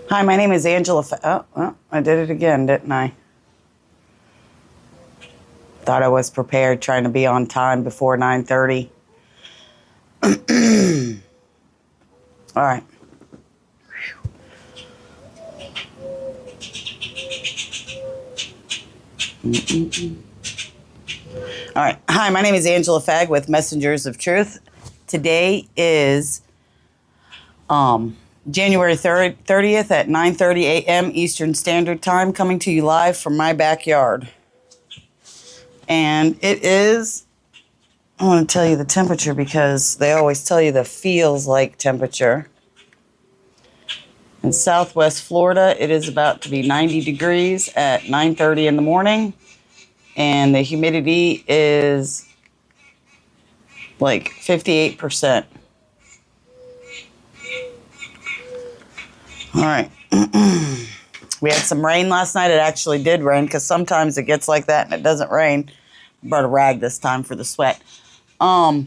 Hi, my name is Angela. I did it again, didn't I? Thought I was prepared, trying to be on time before 9:30. All right. All right. Hi, my name is Angela Fagg with Messengers of Truth. Today is January 30th at 9:30 a.m. Eastern Standard Time, coming to you live from my backyard. And it is, I want to tell you the temperature because they always tell you the feels like temperature. In Southwest Florida, it is about to be 90 degrees at 9:30 in the morning, and the humidity is like 58%. All right. We had some rain last night. It actually did rain because sometimes it gets like that and it doesn't rain. I brought a rag this time for the sweat. So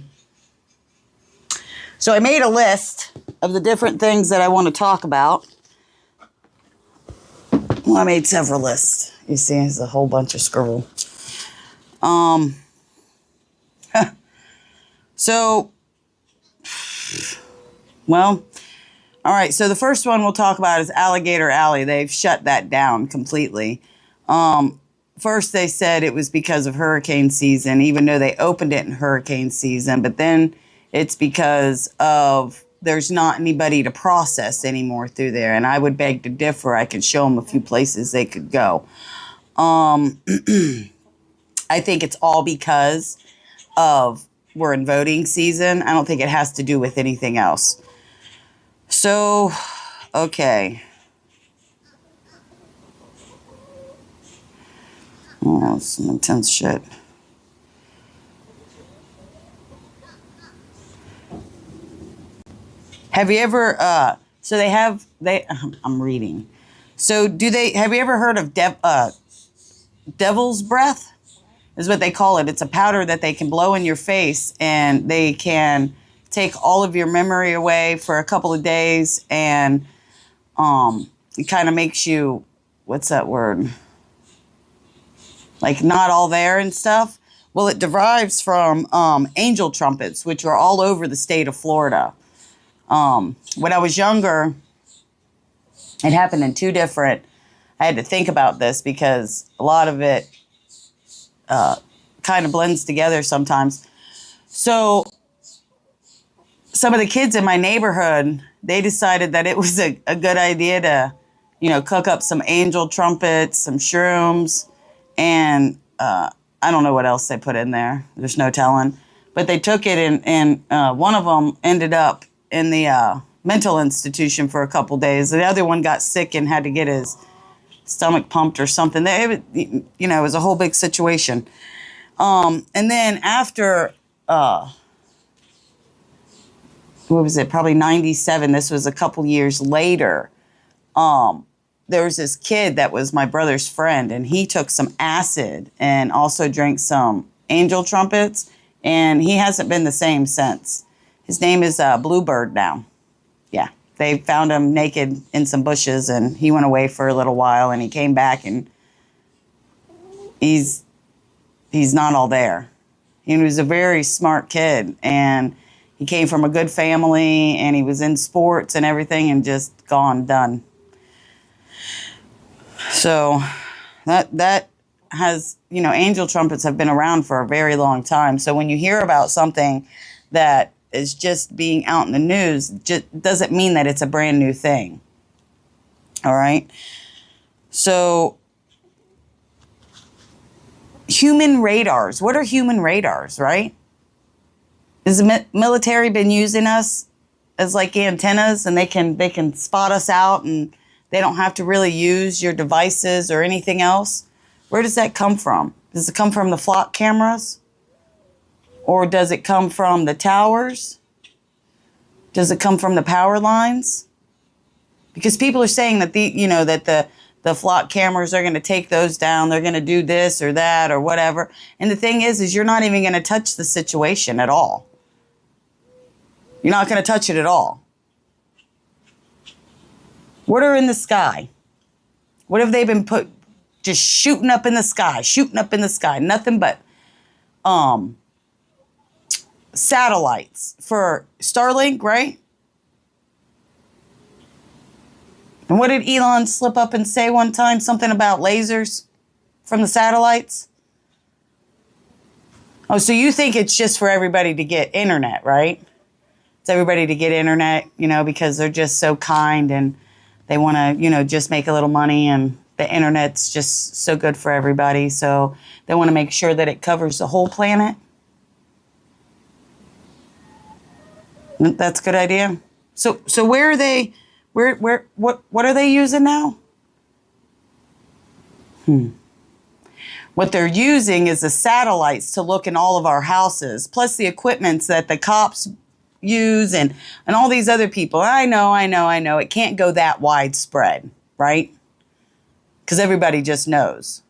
I made a list of the different things that I want to talk about. Well, I made several lists. You see, there's a whole bunch of scribble. So, well, all right. So the first one we'll talk about is Alligator Alley. They've shut that down completely. First, they said it was because of hurricane season, even though they opened it in hurricane season. But then it's because of there's not anybody to process anymore through there. And I would beg to differ. I could show them a few places they could go. I think it's all because of we're in voting season. I don't think it has to do with anything else. So, okay. Oh, that's some intense shit. Have you ever, so I'm reading. So have you ever heard of devil's breath? Is what they call it. It's a powder that they can blow in your face and they can take all of your memory away for a couple of days, and it kind of makes you, what's that word? Like not all there and stuff. Well, it derives from angel trumpets, which are all over the state of Florida. When I was younger, it happened in two different, I had to think about this because a lot of it kind of blends together sometimes. So some of the kids in my neighborhood, they decided that it was a good idea to, cook up some angel trumpets, some shrooms, and I don't know what else they put in there. There's no telling. But they took it and one of them ended up in the mental institution for a couple days. The other one got sick and had to get his stomach pumped or something. It was a whole big situation. And then after, what was it? Probably 97. This was a couple years later. There was this kid that was my brother's friend, and he took some acid and also drank some angel trumpets, and he hasn't been the same since. His name is Bluebird now. Yeah, they found him naked in some bushes, and he went away for a little while, and he came back, and he's not all there. He was a very smart kid, and he came from a good family, and he was in sports and everything, and just done. So that has, angel trumpets have been around for a very long time. So when you hear about something that is just being out in the news, just doesn't mean that it's a brand new thing. All right. So human radars. What are human radars, right? Has the military been using us as like antennas, and they can spot us out, and they don't have to really use your devices or anything else? Where does that come from? Does it come from the flock cameras? Or does it come from the towers? Does it come from the power lines? Because people are saying that the flock cameras are going to take those down. They're going to do this or that or whatever. And the thing is you're not even going to touch the situation at all. You're not going to touch it at all. What are in the sky? What have they been just shooting up in the sky, nothing but satellites for Starlink, right? And what did Elon slip up and say one time? Something about lasers from the satellites? Oh, so you think it's just for everybody to get internet, right? It's everybody to get internet, because they're just so kind and they want to, just make a little money, and the internet's just so good for everybody. So they want to make sure that it covers the whole planet. That's a good idea. So where are they? What are they using now? What they're using is the satellites to look in all of our houses, plus the equipments that the cops use and all these other people. I know. It can't go that widespread, right? Because everybody just knows.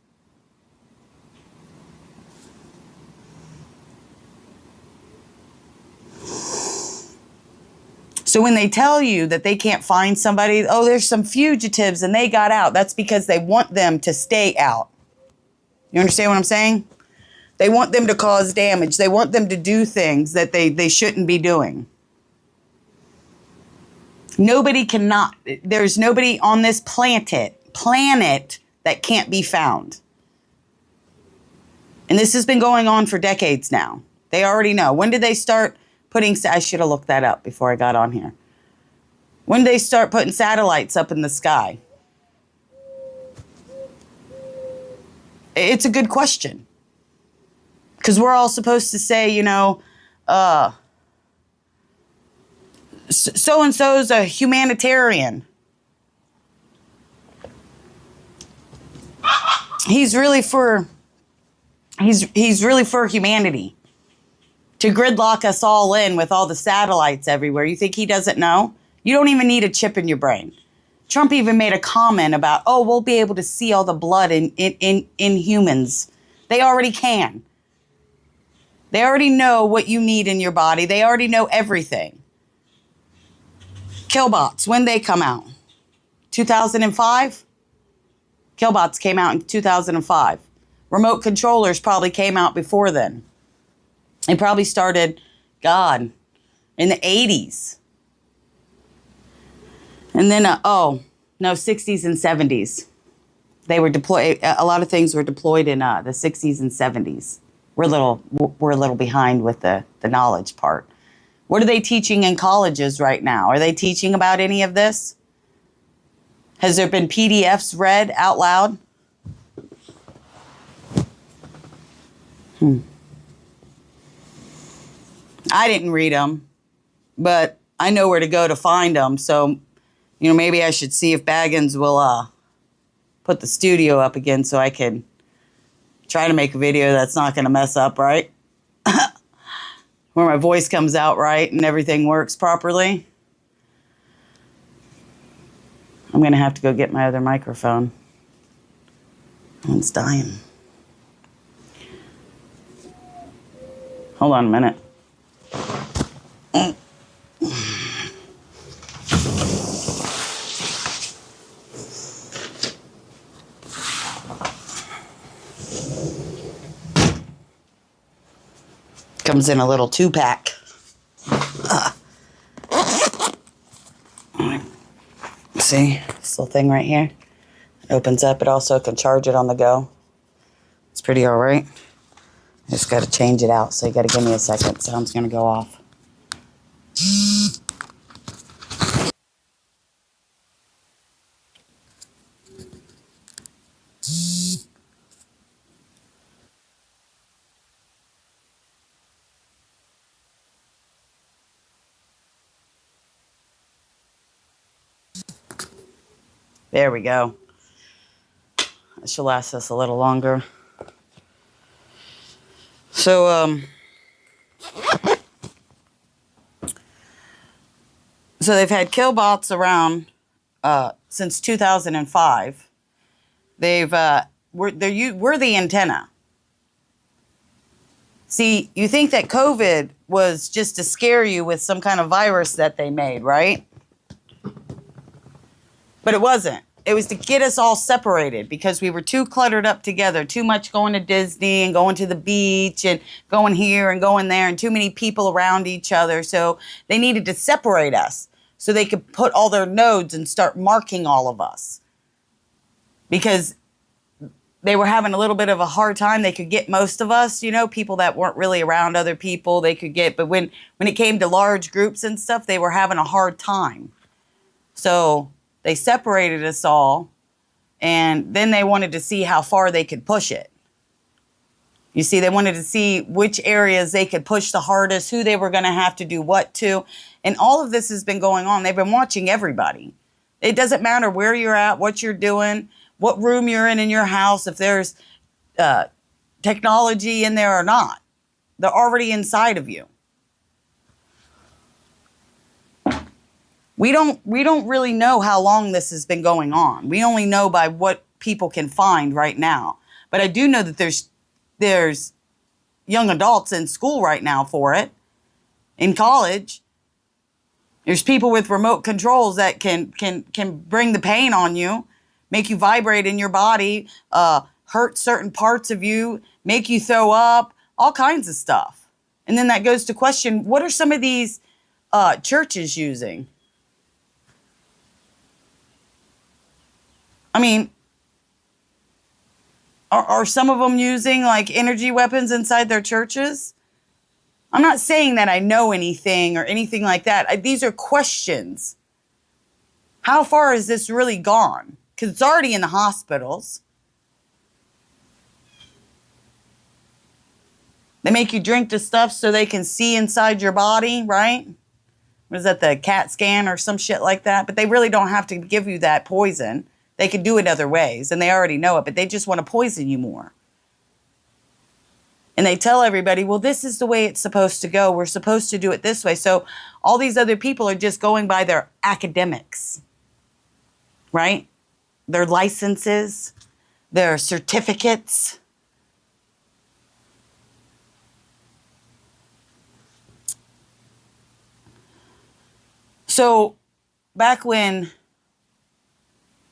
So when they tell you that they can't find somebody, oh, there's some fugitives and they got out, that's because they want them to stay out. You understand what I'm saying? They want them to cause damage. They want them to do things that they shouldn't be doing. There's nobody on this planet that can't be found. And this has been going on for decades now. They already know. When did they start putting, I should have looked that up before I got on here. When did they start putting satellites up in the sky? It's a good question. Because we're all supposed to say, so-and-so's a humanitarian. He's really for humanity. To gridlock us all in with all the satellites everywhere. You think he doesn't know? You don't even need a chip in your brain. Trump even made a comment about, we'll be able to see all the blood in humans. They already can. They already know what you need in your body. They already know everything. Killbots, when they come out? 2005? Killbots came out in 2005. Remote controllers probably came out before then. They probably started, in the 80s. And then, 60s and 70s. They were deployed, a lot of things were deployed in the 60s and 70s. We're a little behind with the knowledge part. What are they teaching in colleges right now? Are they teaching about any of this? Has there been PDFs read out loud? I didn't read them, but I know where to go to find them. So, maybe I should see if Baggins will put the studio up again so I can try to make a video that's not going to mess up, right? Where my voice comes out right and everything works properly. I'm going to have to go get my other microphone. It's dying. Hold on a minute. Comes in a little 2-pack. See this little thing right here? It opens up. It also can charge it on the go. It's pretty all right. I just got to change it out, so you got to give me a second. Sound's going to go off. There we go. That should last us a little longer. So they've had killbots around since 2005. We're the antenna. See, you think that COVID was just to scare you with some kind of virus that they made, right? But it wasn't. It was to get us all separated because we were too cluttered up together, too much going to Disney and going to the beach and going here and going there and too many people around each other. So they needed to separate us so they could put all their nodes and start marking all of us. Because they were having a little bit of a hard time. They could get most of us, you know, people that weren't really around other people, they could get. But when it came to large groups and stuff, they were having a hard time. So they separated us all, and then they wanted to see how far they could push it. You see, they wanted to see which areas they could push the hardest, who they were going to have to do what to. And all of this has been going on. They've been watching everybody. It doesn't matter where you're at, what you're doing, what room you're in your house, if there's technology in there or not. They're already inside of you. We don't really know how long this has been going on. We only know by what people can find right now. But I do know that there's young adults in school right now for it, in college. There's people with remote controls that can bring the pain on you, make you vibrate in your body, hurt certain parts of you, make you throw up, all kinds of stuff. And then that goes to question, what are some of these churches using? I mean, are some of them using like energy weapons inside their churches? I'm not saying that I know anything or anything like that. These are questions. How far is this really gone? Because it's already in the hospitals. They make you drink the stuff so they can see inside your body, right? Was that the CAT scan or some shit like that? But they really don't have to give you that poison. They can do it other ways, and they already know it, but they just want to poison you more. And they tell everybody, well, this is the way it's supposed to go. We're supposed to do it this way. So all these other people are just going by their academics, right? Their licenses, their certificates. So back when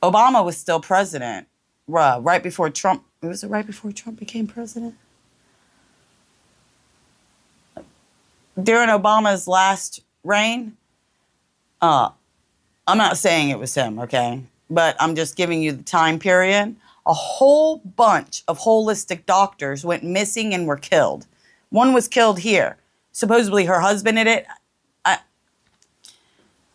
Obama was still president, right before Trump, was it right before Trump became president? During Obama's last reign, I'm not saying it was him, okay? But I'm just giving you the time period. A whole bunch of holistic doctors went missing and were killed. One was killed here. Supposedly her husband did it.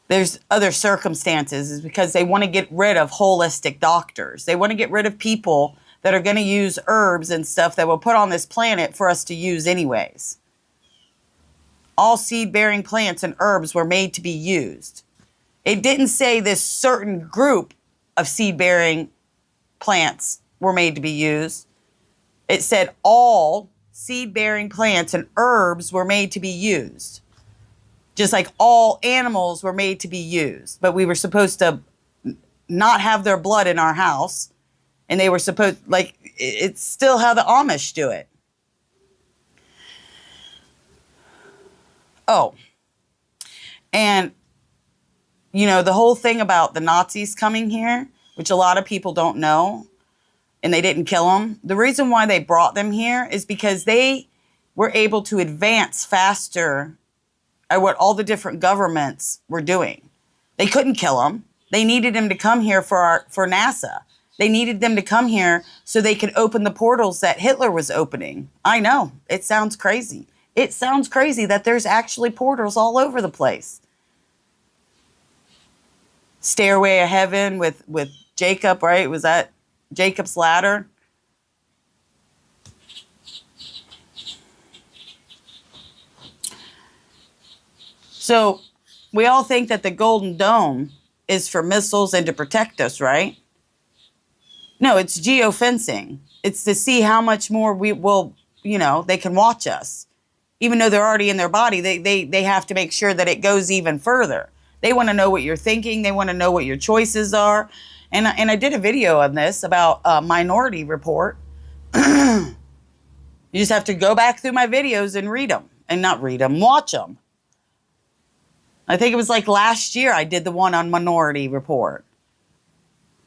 There's other circumstances, is because they want to get rid of holistic doctors. They want to get rid of people that are going to use herbs and stuff that were put on this planet for us to use anyways. All seed-bearing plants and herbs were made to be used. It didn't say this certain group of seed-bearing plants were made to be used. It said all seed-bearing plants and herbs were made to be used. Just like all animals were made to be used. But we were supposed to not have their blood in our house. And they were supposed, like, it's still how the Amish do it. Oh. And, you know, the whole thing about the Nazis coming here, which a lot of people don't know, and they didn't kill them. The reason why they brought them here is because they were able to advance faster at what all the different governments were doing. They couldn't kill them. They needed them to come here for NASA. They needed them to come here so they could open the portals that Hitler was opening. I know, it sounds crazy. It sounds crazy that there's actually portals all over the place. Stairway of Heaven with Jacob, right? Was that Jacob's ladder? So we all think that the Golden Dome is for missiles and to protect us, right? No, it's geofencing. It's to see how much more we will, you know, they can watch us. Even though they're already in their body, they have to make sure that it goes even further. They want to know what you're thinking. They want to know what your choices are. And I did a video on this about Minority Report. You just have to go back through my videos and read them. And not read them, watch them. I think it was like last year I did the one on Minority Report.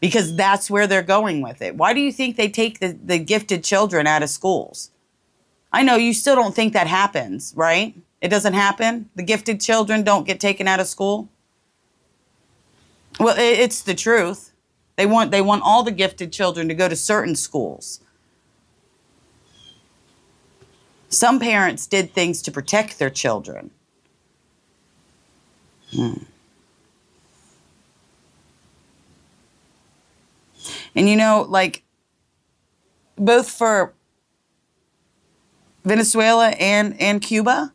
because that's where they're going with it. Why do you think they take the gifted children out of schools? I know you still don't think that happens, right? It doesn't happen. The gifted children don't get taken out of school. Well, it's the truth. They want all the gifted children to go to certain schools. Some parents did things to protect their children. And you know, like, both for Venezuela and Cuba,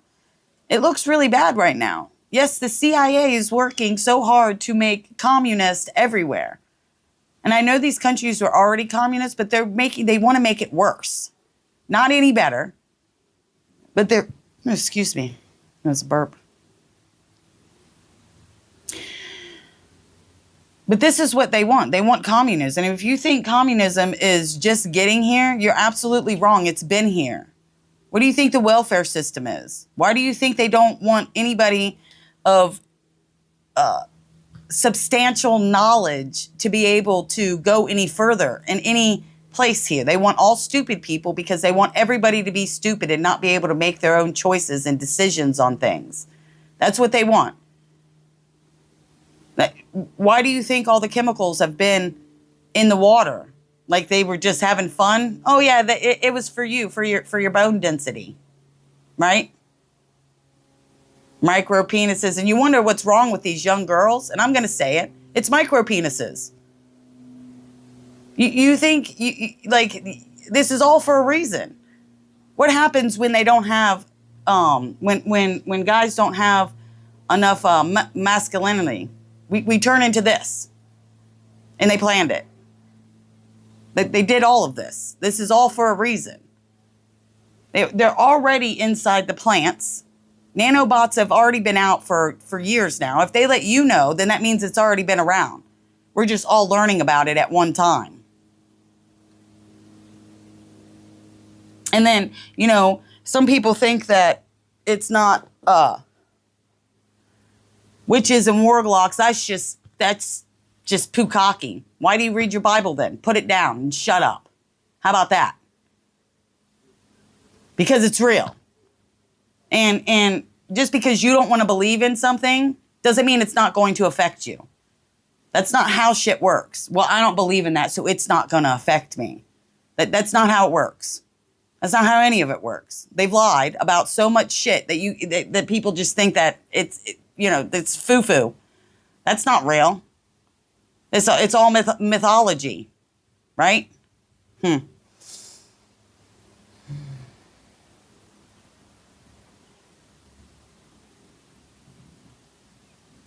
it looks really bad right now. Yes, the CIA is working so hard to make communist everywhere. And I know these countries are already communist, but they want to make it worse. Not any better. But excuse me, that was a burp. But this is what they want. They want communism. And if you think communism is just getting here, you're absolutely wrong. It's been here. What do you think the welfare system is? Why do you think they don't want anybody of substantial knowledge to be able to go any further in any place here? They want all stupid people because they want everybody to be stupid and not be able to make their own choices and decisions on things. That's what they want. Why do you think all the chemicals have been in the water? Like they were just having fun? Oh yeah, it was for you, for your bone density, right? Micro penises. And you wonder what's wrong with these young girls. And I'm going to say it. It's micro penises. You think, like, this is all for a reason. What happens when they don't have, when guys don't have enough masculinity? We turn into this. And they planned it. They did all of this. This is all for a reason. They're already inside the plants. Nanobots have already been out for years now. If they let you know, then that means it's already been around. We're just all learning about it at one time. And then, you know, some people think that it's not witches and warlocks. That's just pukaki. Why do you read your Bible then? Put it down and shut up. How about that? Because it's real. And just because you don't want to believe in something doesn't mean it's not going to affect you. That's not how shit works. Well, I don't believe in that, so it's not going to affect me. That's not how it works. That's not how any of it works. They've lied about so much shit that people just think that it's foo-foo. That's not real. It's all mythology, right?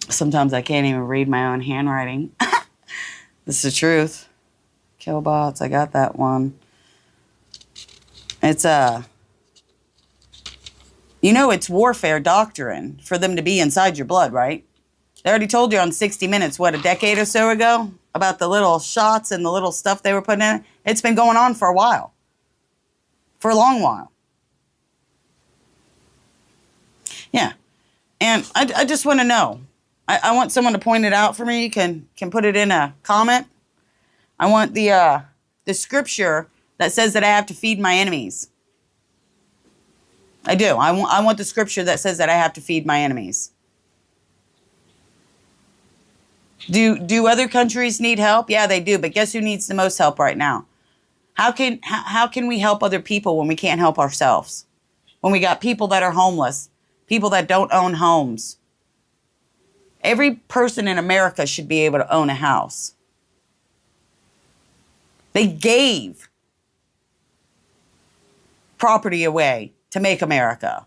Sometimes I can't even read my own handwriting. This is the truth. Killbots, I got that one. It's it's warfare doctrine for them to be inside your blood, right? They already told you on 60 Minutes, a decade or so ago, about the little shots and the little stuff they were putting in. It's been going on for a while. For a long while. Yeah. And I just want to know. I want someone to point it out for me. Can put it in a comment. I want the scripture that says that I have to feed my enemies. I do. I want the scripture that says that I have to feed my enemies. Do other countries need help? Yeah, they do. But guess who needs the most help right now? How can we help other people when we can't help ourselves? When we got people that are homeless, people that don't own homes. Every person in America should be able to own a house. They gave property away to make America.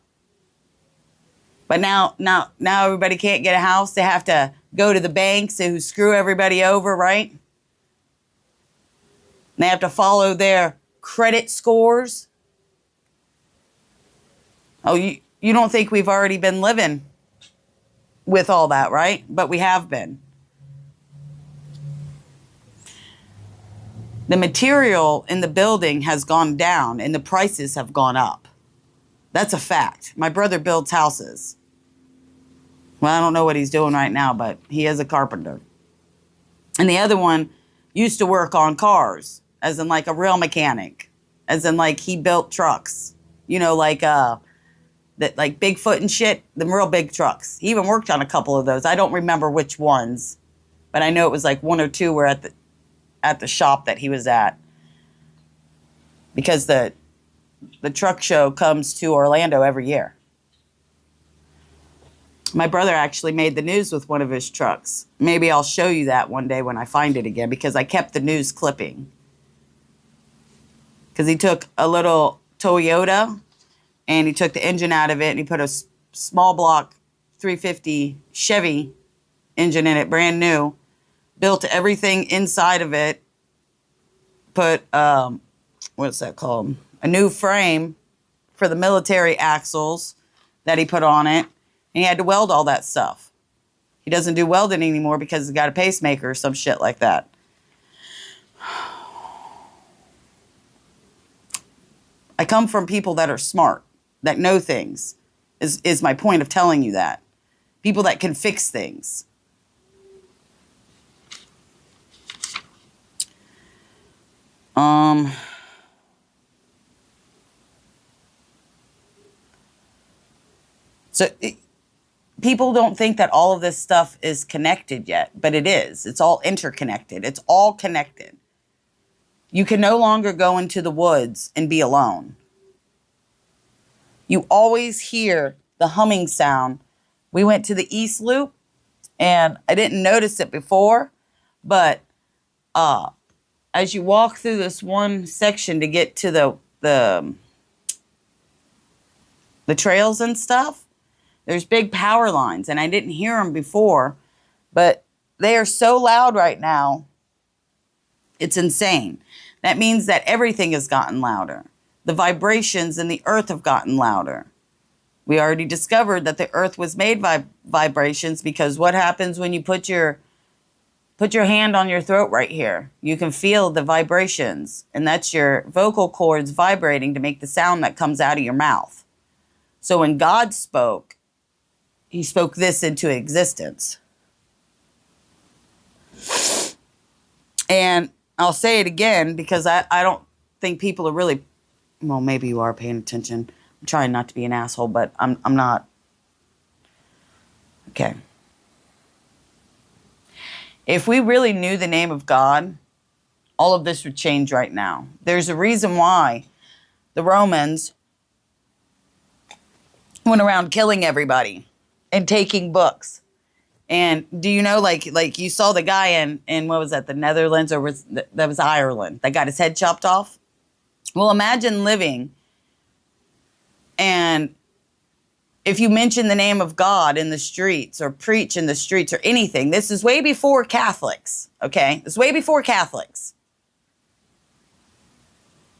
But now everybody can't get a house. They have to go to the banks who screw everybody over, right? They have to follow their credit scores. Oh, you don't think we've already been living with all that, right? But we have been. The material in the building has gone down and the prices have gone up. That's a fact. My brother builds houses. Well, I don't know what he's doing right now, but he is a carpenter. And the other one, used to work on cars, as in like a real mechanic, as in like he built trucks, you know, like that like Bigfoot and shit, the real big trucks. He even worked on a couple of those. I don't remember which ones, but I know it was like one or two were at the shop that he was at, because the truck show comes to Orlando every year. My brother actually made the news with one of his trucks. Maybe I'll show you that one day when I find it again, because I kept the news clipping. Because he took a little Toyota and he took the engine out of it and he put a small block 350 Chevy engine in it, brand new. Built everything inside of it. Put, what's that called? A new frame for the military axles that he put on it. And he had to weld all that stuff. He doesn't do welding anymore because he's got a pacemaker or some shit like that. I come from people that are smart, that know things, is my point of telling you that. People that can fix things. People don't think that all of this stuff is connected yet, but it is. It's all interconnected. It's all connected. You can no longer go into the woods and be alone. You always hear the humming sound. We went to the East Loop, and I didn't notice it before, but as you walk through this one section to get to the trails and stuff, there's big power lines, and I didn't hear them before, but they are so loud right now. It's insane. That means that everything has gotten louder. The vibrations in the earth have gotten louder. We already discovered that the earth was made by vibrations, because what happens when you put your hand on your throat right here? You can feel the vibrations, and that's your vocal cords vibrating to make the sound that comes out of your mouth. So when God spoke, he spoke this into existence. And I'll say it again, because I don't think people are really, well, maybe you are paying attention. I'm trying not to be an asshole, but I'm not. Okay. If we really knew the name of God, all of this would change right now. There's a reason why the Romans went around killing everybody and taking books. And do you know, like you saw the guy in what was that, the Netherlands, or that was Ireland, that got his head chopped off? Well, imagine living, and if you mention the name of God in the streets or preach in the streets or anything, this is way before Catholics, okay? This is way before Catholics.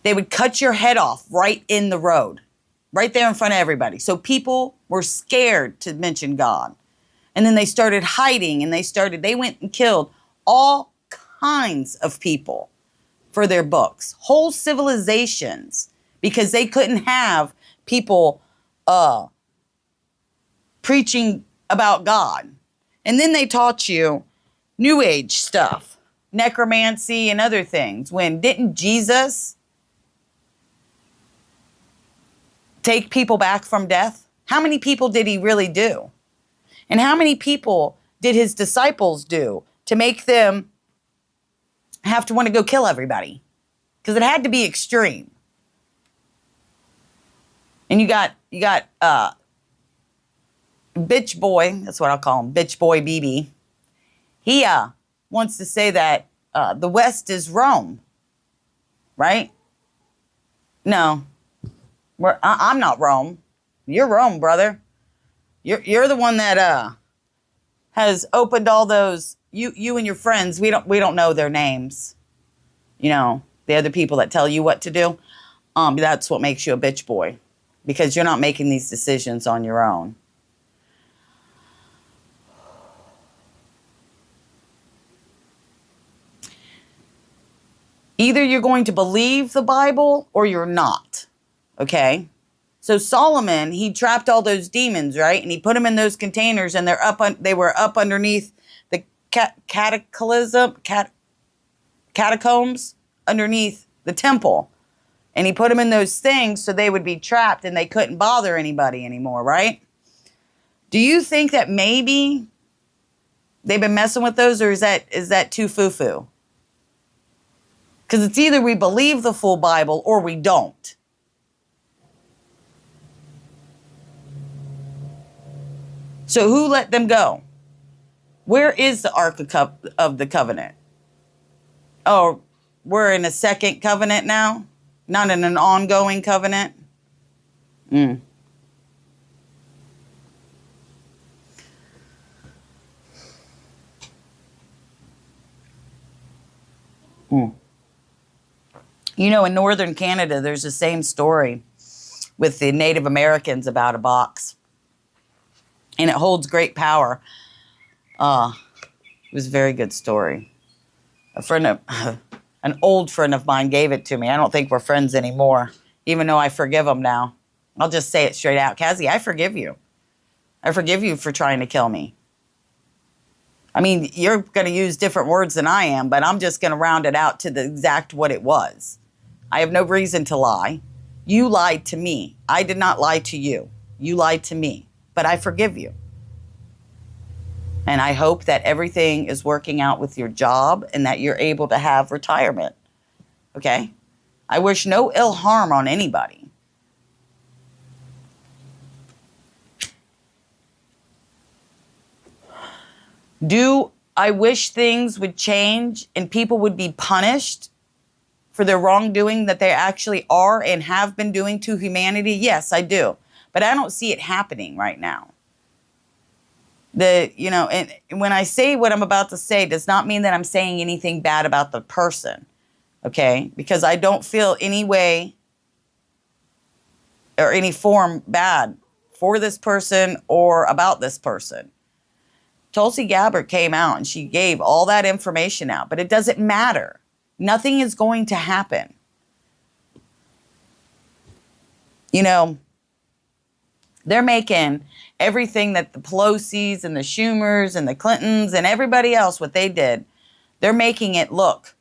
They would cut your head off right in the road, right there in front of everybody. So people were scared to mention God. And then they started hiding, and they went and killed all kinds of people for their books, whole civilizations, because they couldn't have people preaching about God. And then they taught you New Age stuff, necromancy and other things. When didn't Jesus take people back from death? How many people did he really do? And how many people did his disciples do to make them have to want to go kill everybody? Because it had to be extreme. And you got Bitch Boy, that's what I'll call him, Bitch Boy BB. He wants to say that the West is Rome, right? No, I'm not Rome. You're Rome, brother. You're the one that has opened all those. You and your friends. We don't know their names. You know, the other people that tell you what to do. That's what makes you a bitch boy, because you're not making these decisions on your own. Either you're going to believe the Bible or you're not. Okay? So Solomon, he trapped all those demons, right? And he put them in those containers, and they were up underneath the catacombs underneath the temple. And he put them in those things so they would be trapped and they couldn't bother anybody anymore, right? Do you think that maybe they've been messing with those, or is that too foo-foo? Because it's either we believe the full Bible or we don't. So who let them go? Where is the Ark of the Covenant? Oh, we're in a second covenant now? Not in an ongoing covenant? Mm. Mm. You know, in northern Canada, there's the same story with the Native Americans about a box. And it holds great power. It was a very good story. An old friend of mine gave it to me. I don't think we're friends anymore, even though I forgive him now. I'll just say it straight out. Cassie, I forgive you. I forgive you for trying to kill me. I mean, you're going to use different words than I am, but I'm just going to round it out to the exact what it was. I have no reason to lie. You lied to me. I did not lie to you. You lied to me, but I forgive you. And I hope that everything is working out with your job and that you're able to have retirement. Okay? I wish no ill harm on anybody. Do I wish things would change and people would be punished for their wrongdoing that they actually are and have been doing to humanity? Yes, I do. But I don't see it happening right now. And when I say what I'm about to say, does not mean that I'm saying anything bad about the person, okay? Because I don't feel any way or any form bad for this person or about this person. Tulsi Gabbard came out and she gave all that information out, but it doesn't matter. Nothing is going to happen. You know, they're making everything that the Pelosi's and the Schumers and the Clintons and everybody else, what they did, they're making it look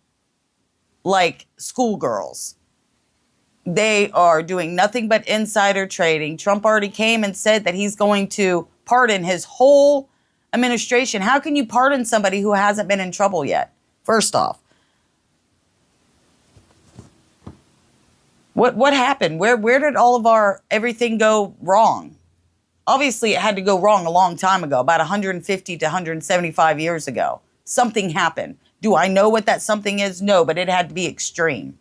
like schoolgirls. They are doing nothing but insider trading. Trump already came and said that he's going to pardon his whole administration. How can you pardon somebody who hasn't been in trouble yet? First off. What happened? Where did all of our everything go wrong? Obviously, it had to go wrong a long time ago, about 150 to 175 years ago. Something happened. Do I know what that something is? No, but it had to be extreme.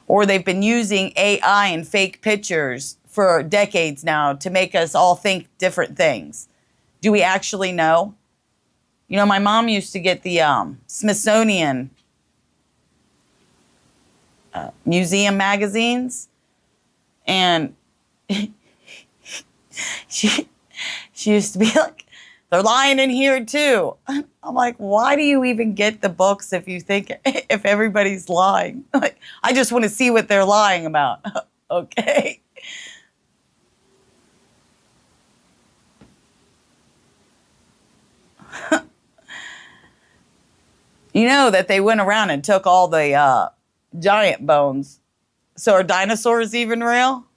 Or they've been using AI and fake pictures for decades now to make us all think different things. Do we actually know? You know, my mom used to get the Smithsonian museum magazines, and she used to be like, they're lying in here too. I'm like, why do you even get the books if you think if everybody's lying? Like, I just want to see what they're lying about. Okay. You know that they went around and took all the giant bones. So are dinosaurs even real?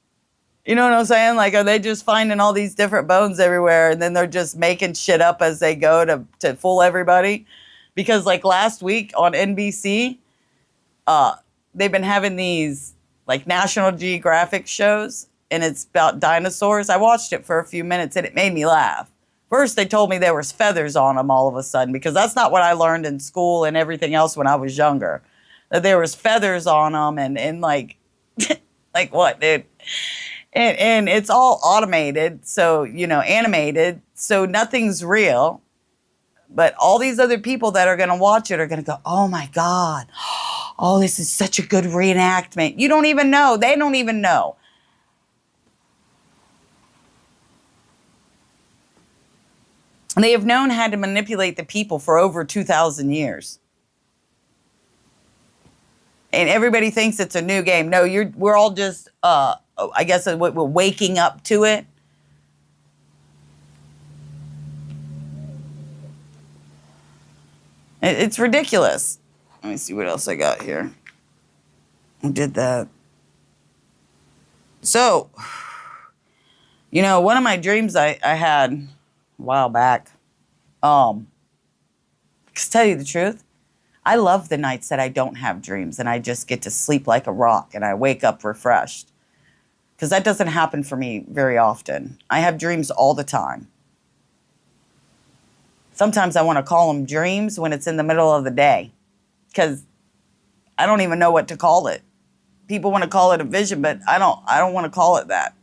You know what I'm saying? Like, are they just finding all these different bones everywhere and then they're just making shit up as they go to fool everybody? Because like last week on NBC, they've been having these like National Geographic shows and it's about dinosaurs. I watched it for a few minutes and it made me laugh. First, they told me there was feathers on them all of a sudden because that's not what I learned in school and everything else when I was younger. That there was feathers on them and like, like what, dude? And it's all automated, so, you know, animated, so nothing's real. But all these other people that are going to watch it are going to go, oh my God, oh, this is such a good reenactment. You don't even know. They don't even know. And they have known how to manipulate the people for over 2,000 years. And everybody thinks it's a new game. No, we're all just, I guess we're waking up to it. It's ridiculous. Let me see what else I got here. I did that. So, one of my dreams I had a while back, to tell you the truth, I love the nights that I don't have dreams and I just get to sleep like a rock and I wake up refreshed. Because that doesn't happen for me very often. I have dreams all the time. Sometimes I want to call them dreams when it's in the middle of the day. Because I don't even know what to call it. People want to call it a vision, but I don't want to call it that.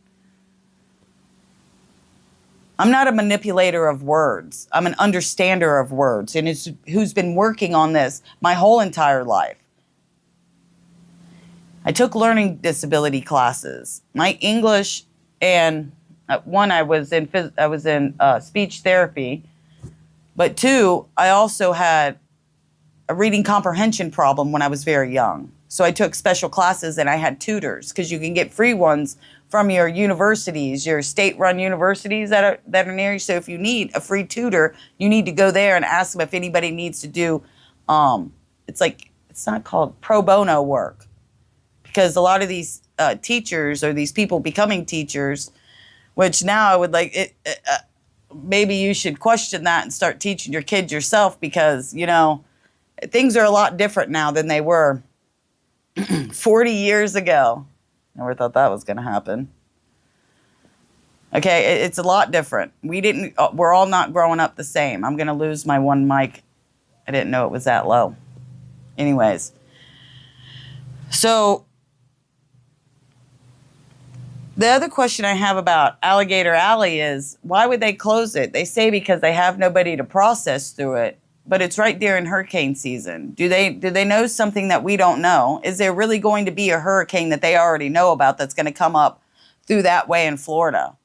I'm not a manipulator of words. I'm an understander of words, and it's who's been working on this my whole entire life. I took learning disability classes. My English and one, I was in speech therapy, but two, I also had a reading comprehension problem when I was very young. So I took special classes and I had tutors because you can get free ones from your universities, your state-run universities that are near you. So if you need a free tutor, you need to go there and ask them if anybody needs to do, it's not called pro bono work. Because a lot of these teachers or these people becoming teachers, which now I would maybe you should question that and start teaching your kids yourself because, things are a lot different now than they were 40 years ago. Never thought that was going to happen. Okay, it's a lot different. We're all not growing up the same. I'm going to lose my one mic. I didn't know it was that low. Anyways. So, the other question I have about Alligator Alley is, why would they close it? They say because they have nobody to process through it. But it's right there in hurricane season. Do they know something that we don't know? Is there really going to be a hurricane that they already know about that's going to come up through that way in Florida?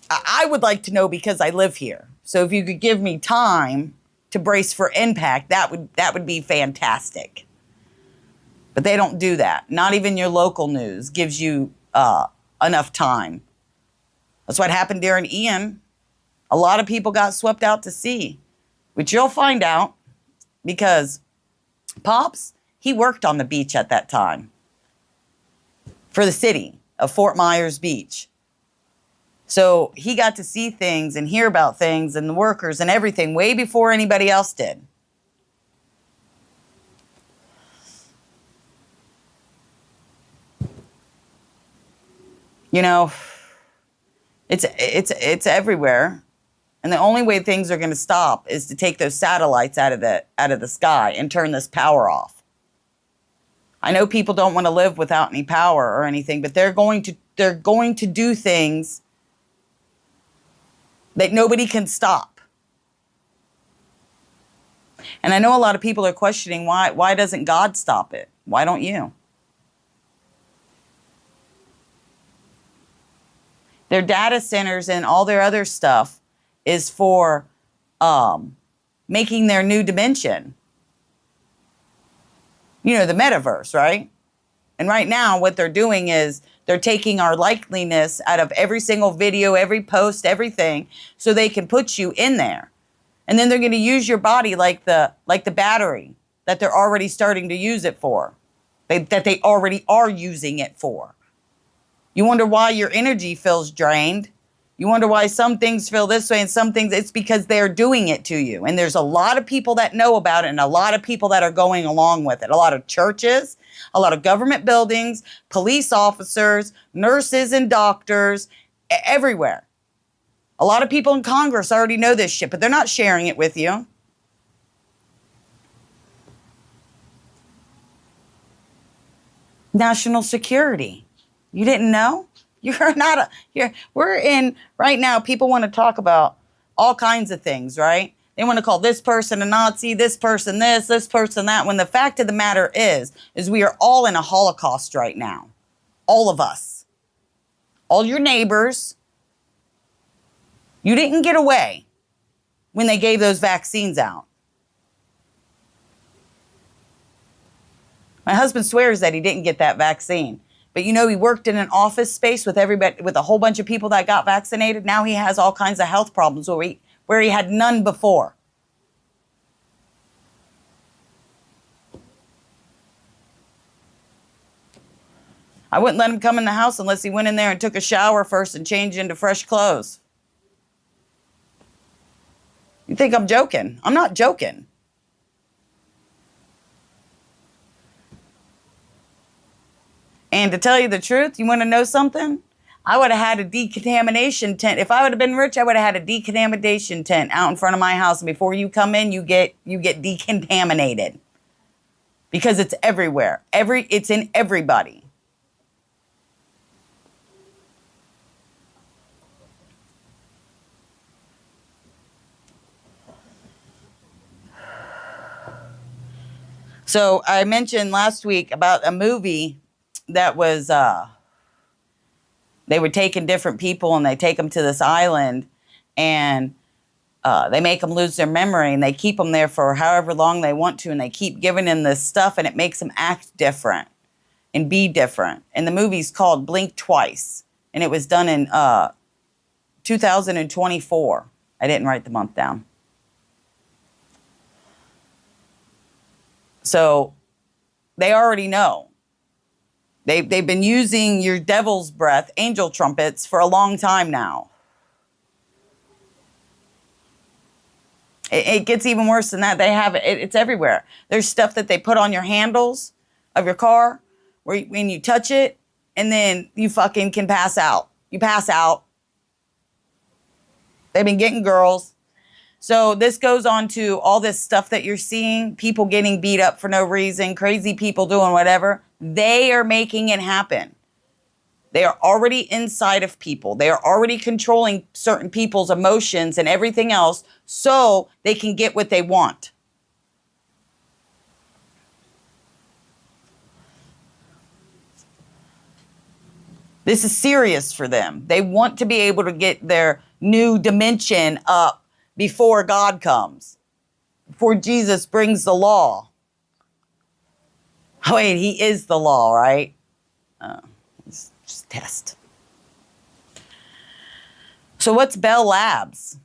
I would like to know because I live here. So if you could give me time to brace for impact, that would be fantastic. But they don't do that. Not even your local news gives you enough time. That's what happened during Ian. A lot of people got swept out to sea, which you'll find out because Pops, he worked on the beach at that time for the city of Fort Myers Beach. So he got to see things and hear about things and the workers and everything way before anybody else did. It's everywhere. And the only way things are going to stop is to take those satellites out of the sky and turn this power off. I know people don't want to live without any power or anything, but they're going to do things that nobody can stop. And I know a lot of people are questioning why doesn't God stop it? Why don't you? Their data centers and all their other stuff is for making their new dimension. The metaverse, right? And right now, what they're doing is they're taking our likeliness out of every single video, every post, everything, so they can put you in there. And then they're going to use your body like the battery that they're already starting to use it for, that they already are using it for. You wonder why your energy feels drained. You wonder why some things feel this way and some things, it's because they're doing it to you. And there's a lot of people that know about it and a lot of people that are going along with it. A lot of churches, a lot of government buildings, police officers, nurses and doctors, everywhere. A lot of people in Congress already know this shit, but they're not sharing it with you. National security. You didn't know? We're in right now. People want to talk about all kinds of things, right? They want to call this person a Nazi, this person this person that. When the fact of the matter is we are all in a Holocaust right now. All of us. All your neighbors. You didn't get away when they gave those vaccines out. My husband swears that he didn't get that vaccine. But he worked in an office space with everybody, with a whole bunch of people that got vaccinated. Now he has all kinds of health problems where where he had none before. I wouldn't let him come in the house unless he went in there and took a shower first and changed into fresh clothes. You think I'm joking? I'm not joking. And to tell you the truth, you want to know something? I would have had a decontamination tent. If I would have been rich, I would have had a decontamination tent out in front of my house. And before you come in, you get decontaminated. Because it's everywhere. It's in everybody. So I mentioned last week about a movie that was, they were taking different people and they take them to this island and they make them lose their memory and they keep them there for however long they want to and they keep giving them this stuff and it makes them act different and be different. And the movie's called Blink Twice and it was done in 2024. I didn't write the month down. So they already know. They've been using your devil's breath, angel trumpets, for a long time now. It gets even worse than that. They have it. It's everywhere. There's stuff that they put on your handles of your car where when you touch it, and then you fucking can pass out. You pass out. They've been getting girls. So this goes on to all this stuff that you're seeing, people getting beat up for no reason, crazy people doing whatever. They are making it happen. They are already inside of people. They are already controlling certain people's emotions and everything else so they can get what they want. This is serious for them. They want to be able to get their new dimension up before God comes, before Jesus brings the law. Oh, wait, he is the law, right? It's just a test. So what's Bell Labs?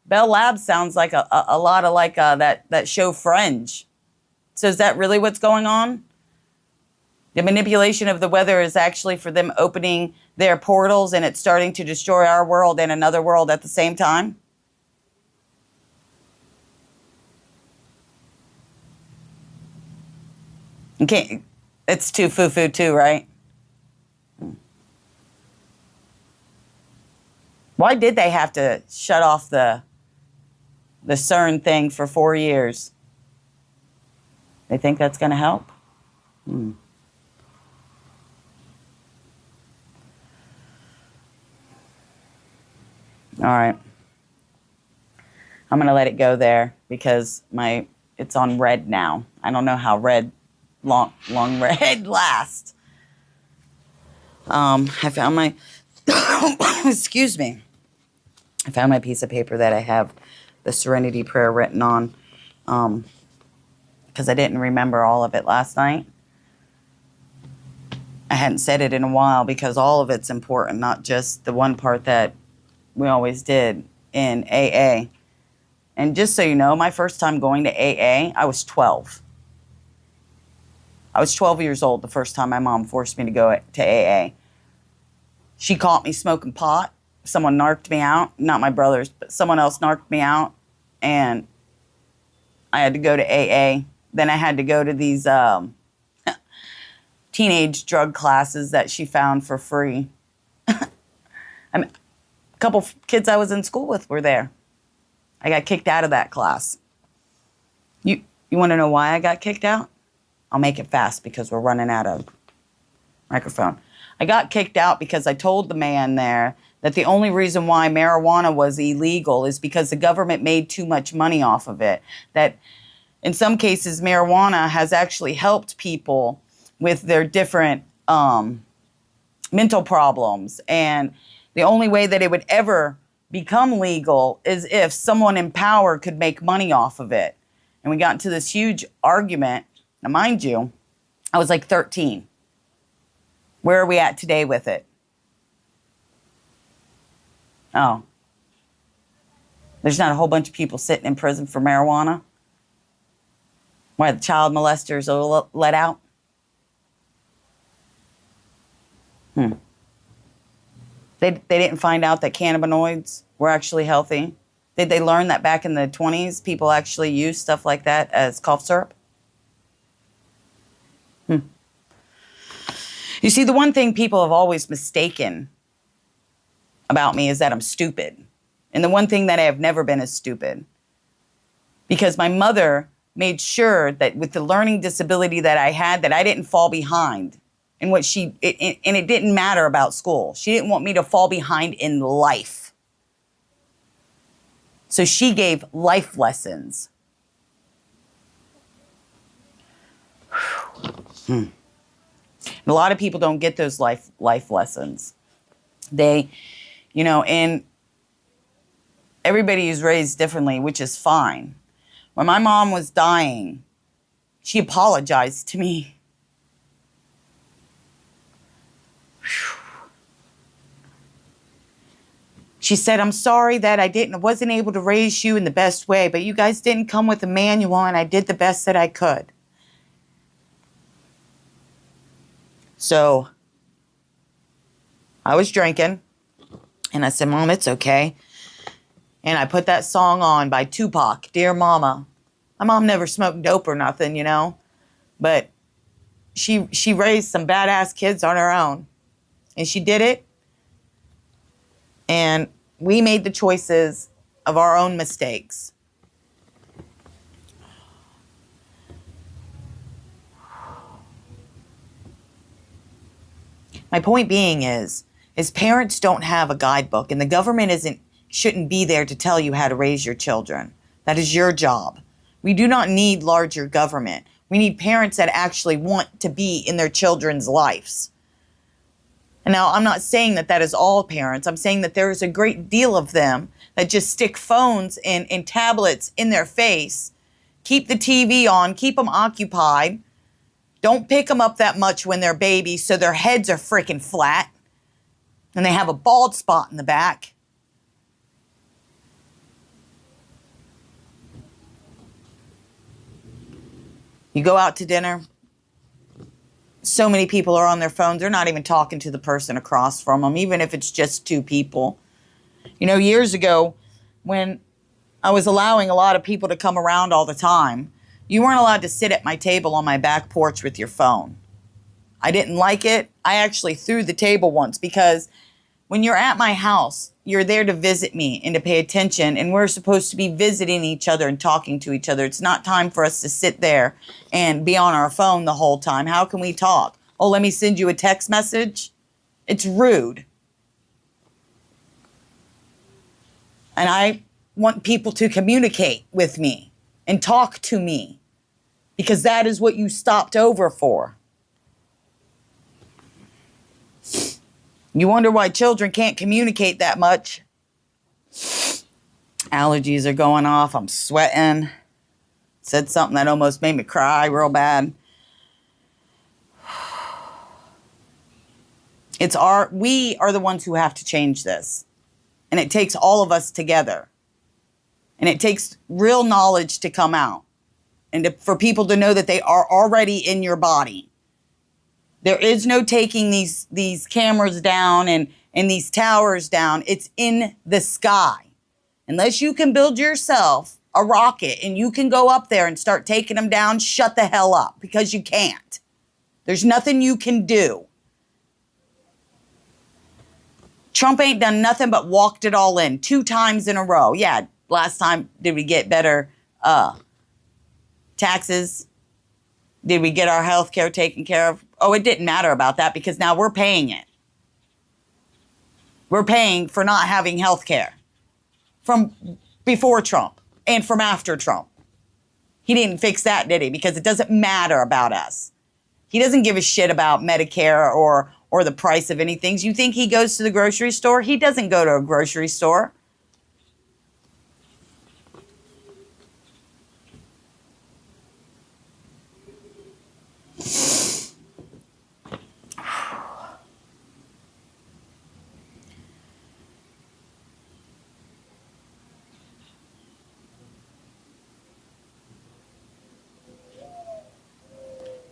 Bell Labs sounds like a lot of like that show Fringe. So is that really what's going on? The manipulation of the weather is actually for them opening their portals and it's starting to destroy our world and another world at the same time? Okay, it's too foo-foo too, right? Why did they have to shut off the CERN thing for 4 years? They think that's going to help? All right. I'm going to let it go there because it's on red now. I don't know how long red lasts. I found my excuse me. I found my piece of paper that I have the Serenity Prayer written on because I didn't remember all of it last night. I hadn't said it in a while because all of it's important, not just the one part that we always did in AA. And just so you know, my first time going to AA, I was 12. I was 12 years old the first time my mom forced me to go to AA. She caught me smoking pot. Someone narked me out. Not my brothers, but someone else narked me out. And I had to go to AA. Then I had to go to these teenage drug classes that she found for free. A couple kids I was in school with were there. I got kicked out of that class. You want to know why I got kicked out? I'll make it fast because we're running out of microphone. I got kicked out because I told the man there that the only reason why marijuana was illegal is because the government made too much money off of it. That in some cases, marijuana has actually helped people with their different mental problems. And the only way that it would ever become legal is if someone in power could make money off of it. And we got into this huge argument. Now, mind you, I was like 13. Where are we at today with it? Oh. There's not a whole bunch of people sitting in prison for marijuana. Why the child molesters are let out? They didn't find out that cannabinoids were actually healthy. Did they learn that back in the 20s, people actually used stuff like that as cough syrup? You see, the one thing people have always mistaken about me is that I'm stupid. And the one thing that I have never been is stupid. Because my mother made sure that with the learning disability that I had, that I didn't fall behind in what and it didn't matter about school. She didn't want me to fall behind in life. So she gave life lessons. And a lot of people don't get those life lessons. They, and everybody is raised differently, which is fine. When my mom was dying, she apologized to me. She said, "I'm sorry that I wasn't able to raise you in the best way, but you guys didn't come with a manual and I did the best that I could." So I was drinking and I said, "Mom, it's okay." And I put that song on by Tupac, "Dear Mama." My mom never smoked dope or nothing, but she raised some badass kids on her own. And she did it. And we made the choices of our own mistakes. My point being is parents don't have a guidebook, and the government shouldn't be there to tell you how to raise your children. That is your job. We do not need larger government. We need parents that actually want to be in their children's lives. And now, I'm not saying that is all parents. I'm saying that there is a great deal of them that just stick phones and tablets in their face, keep the TV on, keep them occupied, don't pick them up that much when they're babies so their heads are freaking flat, and they have a bald spot in the back. You go out to dinner, so many people are on their phones. They're not even talking to the person across from them, even if it's just two people. Years ago, when I was allowing a lot of people to come around all the time, you weren't allowed to sit at my table on my back porch with your phone. I didn't like it. I actually threw the table once, because when you're at my house, you're there to visit me and to pay attention, and we're supposed to be visiting each other and talking to each other. It's not time for us to sit there and be on our phone the whole time. How can we talk? Oh, let me send you a text message? It's rude. And I want people to communicate with me and talk to me, because that is what you stopped over for. You wonder why children can't communicate that much. Allergies are going off. I'm sweating. Said something that almost made me cry real bad. We are the ones who have to change this. And it takes all of us together. And it takes real knowledge to come out. And for people to know that they are already in your body. There is no taking these cameras down and these towers down. It's in the sky. Unless you can build yourself a rocket and you can go up there and start taking them down, shut the hell up, because you can't. There's nothing you can do. Trump ain't done nothing but walked it all in 2 times in a row. Yeah, last time, did we get better taxes? Did we get our health care taken care of? Oh, it didn't matter about that, because now we're paying it. We're paying for not having health care from before Trump and from after Trump. He didn't fix that, did he? Because it doesn't matter about us. He doesn't give a shit about Medicare or the price of anything. You think he goes to the grocery store? He doesn't go to a grocery store.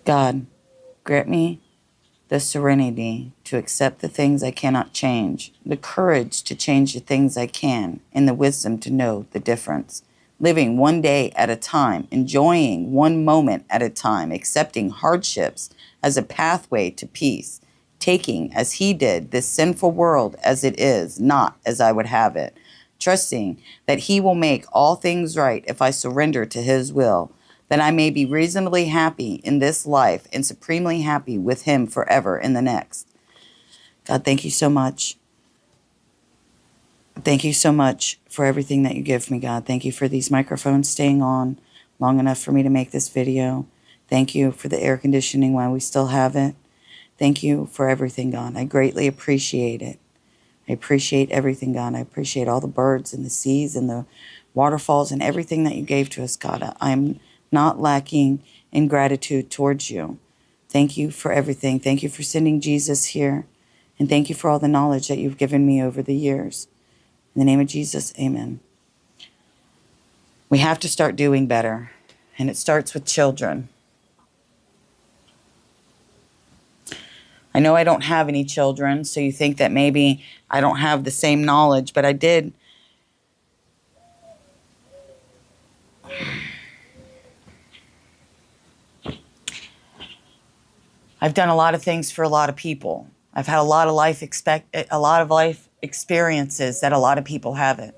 God, grant me the serenity to accept the things I cannot change, the courage to change the things I can, and the wisdom to know the difference. Living one day at a time, enjoying one moment at a time, accepting hardships as a pathway to peace, taking, as he did, this sinful world as it is, not as I would have it, trusting that he will make all things right if I surrender to his will, that I may be reasonably happy in this life and supremely happy with him forever in the next. God, thank you so much. Thank you so much for everything that you give me, God. Thank you for these microphones staying on long enough for me to make this video. Thank you for the air conditioning while we still have it. Thank you for everything, God. I greatly appreciate it. I appreciate everything, God. I appreciate all the birds and the seas and the waterfalls and everything that you gave to us, God. I'm not lacking in gratitude towards you. Thank you for everything. Thank you for sending Jesus here. And thank you for all the knowledge that you've given me over the years. In the name of Jesus, amen. We have to start doing better. And it starts with children. I know I don't have any children, so you think that maybe I don't have the same knowledge, but I did. I've done a lot of things for a lot of people. I've had a lot of life experiences that a lot of people haven't.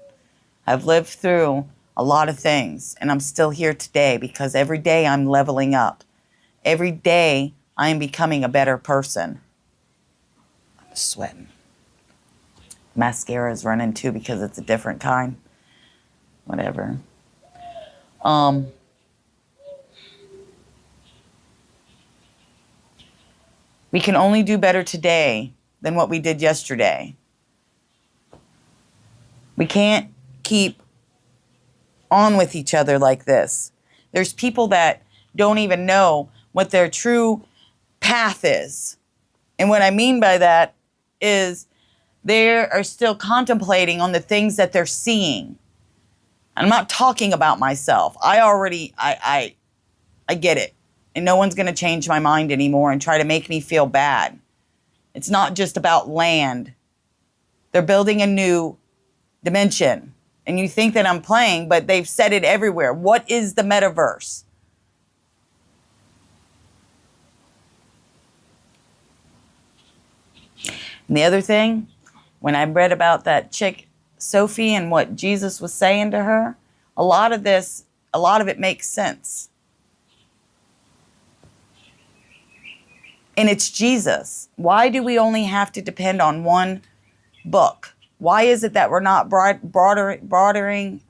I've lived through a lot of things, and I'm still here today because every day I'm leveling up. Every day I am becoming a better person. I'm sweating. Mascara is running too because it's a different kind. Whatever. We can only do better today than what we did yesterday. We can't keep on with each other like this. There's people that don't even know what their true path is. And what I mean by that is they are still contemplating on the things that they're seeing. I'm not talking about myself. I get it. And no one's going to change my mind anymore and try to make me feel bad. It's not just about land. They're building a new dimension. And you think that I'm playing, but they've said it everywhere. What is the metaverse? And the other thing, when I read about that chick, Sophie, and what Jesus was saying to her, a lot of it makes sense. And it's Jesus. Why do we only have to depend on one book? Why is it that we're not broadening,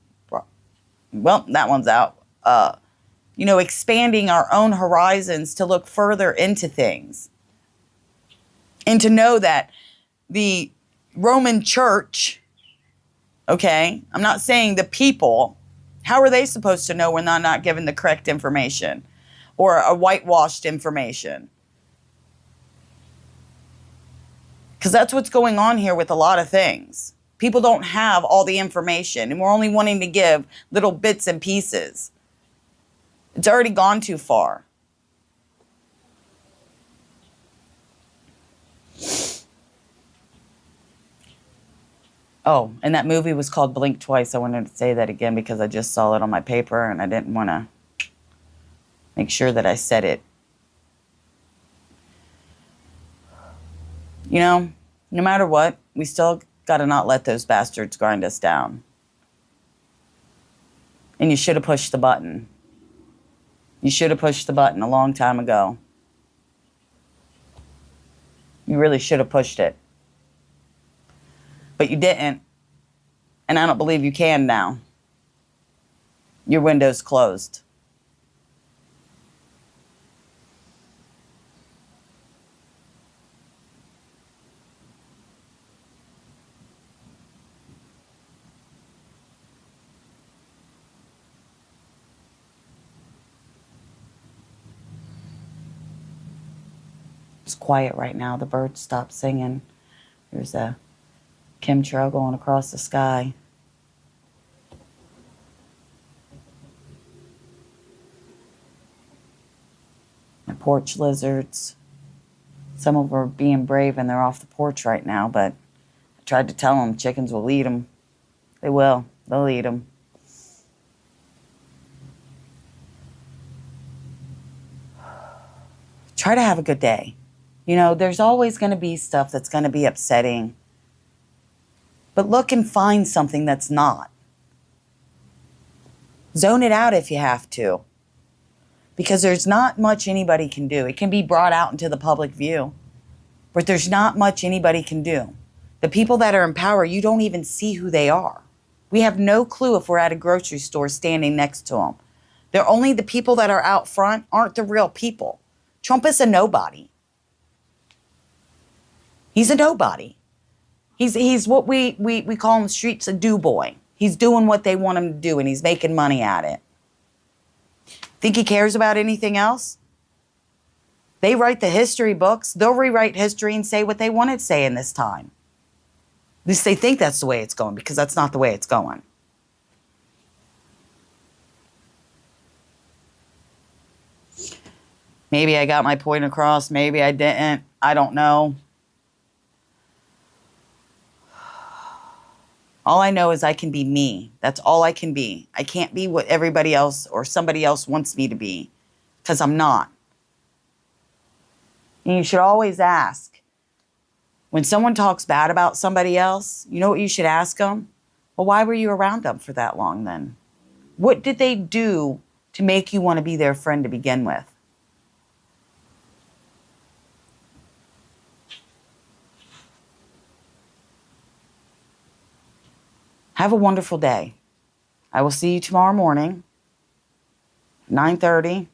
well, that one's out, expanding our own horizons to look further into things? And to know that the Roman Church, okay, I'm not saying the people, how are they supposed to know when they're not given the correct information or a whitewashed information? Because that's what's going on here with a lot of things. People don't have all the information, and we're only wanting to give little bits and pieces. It's already gone too far. Oh, and that movie was called Blink Twice. I wanted to say that again because I just saw it on my paper, and I didn't want to make sure that I said it. You know, no matter what, we still got to not let those bastards grind us down. And you should have pushed the button. You should have pushed the button a long time ago. You really should have pushed it. But you didn't. And I don't believe you can now. Your window's closed. It's quiet right now. The birds stopped singing. There's a chemtrail going across the sky. My Porch lizards. Some of them are being brave and they're off the porch right now, but I tried to tell them chickens will eat them. They will. They'll eat them. Try to have a good day. You know, there's always going to be stuff that's going to be upsetting. But look and find something that's not. Zone it out if you have to. Because there's not much anybody can do. It can be brought out into the public view. But there's not much anybody can do. The people that are in power, you don't even see who they are. We have no clue if we're at a grocery store standing next to them. They're only the people that are out front aren't the real people. Trump is a nobody. He's a nobody. He's what we call in the streets a do boy. He's doing what they want him to do and he's making money at it. Think he cares about anything else? They write the history books. They'll rewrite history and say what they want to say in this time. At least they think that's the way it's going, because that's not the way it's going. Maybe I got my point across. Maybe I didn't. I don't know. All I know is I can be me. That's all I can be. I can't be what everybody else or somebody else wants me to be, because I'm not. And you should always ask. When someone talks bad about somebody else, you know what you should ask them? Well, why were you around them for that long then? What did they do to make you want to be their friend to begin with? Have a wonderful day. I will see you tomorrow morning, 9:30.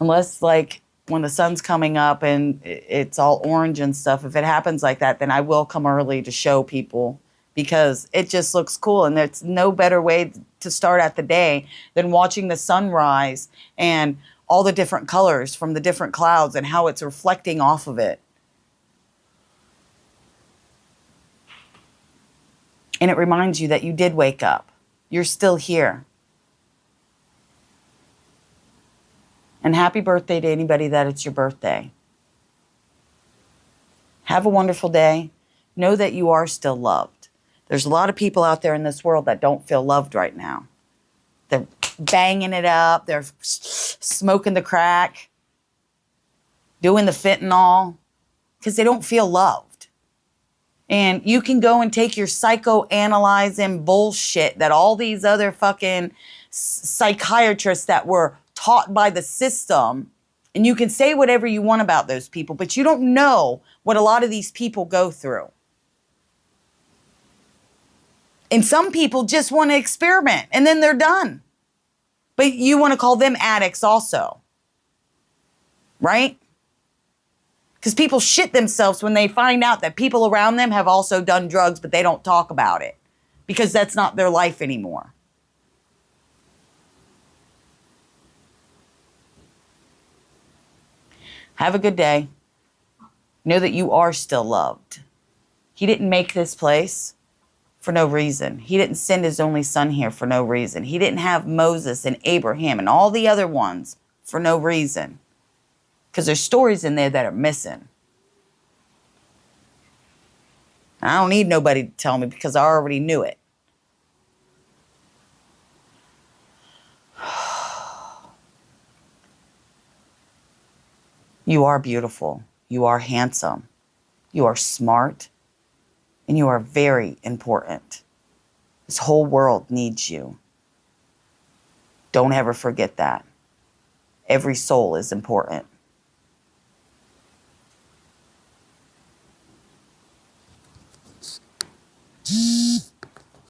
Unless, like, when the sun's coming up and it's all orange and stuff, if it happens like that, then I will come early to show people, because it just looks cool. And there's no better way to start out the day than watching the sunrise and all the different colors from the different clouds and how it's reflecting off of it. And it reminds you that you did wake up. You're still here. And happy birthday to anybody that it's your birthday. Have a wonderful day. Know that you are still loved. There's a lot of people out there in this world that don't feel loved right now. They're banging it up. They're smoking the crack, doing the fentanyl, because they don't feel loved. And you can go and take your psychoanalyzing bullshit that all these other fucking psychiatrists that were taught by the system, and you can say whatever you want about those people, but you don't know what a lot of these people go through. And some people just want to experiment and then they're done. But you want to call them addicts also, right? Because people shit themselves when they find out that people around them have also done drugs, but they don't talk about it because that's not their life anymore. Have a good day. Know that you are still loved. He didn't make this place for no reason. He didn't send his only son here for no reason. He didn't have Moses and Abraham and all the other ones for no reason. Because there's stories in there that are missing. I don't need nobody to tell me because I already knew it. You are beautiful. You are handsome. You are smart. And you are very important. This whole world needs you. Don't ever forget that. Every soul is important.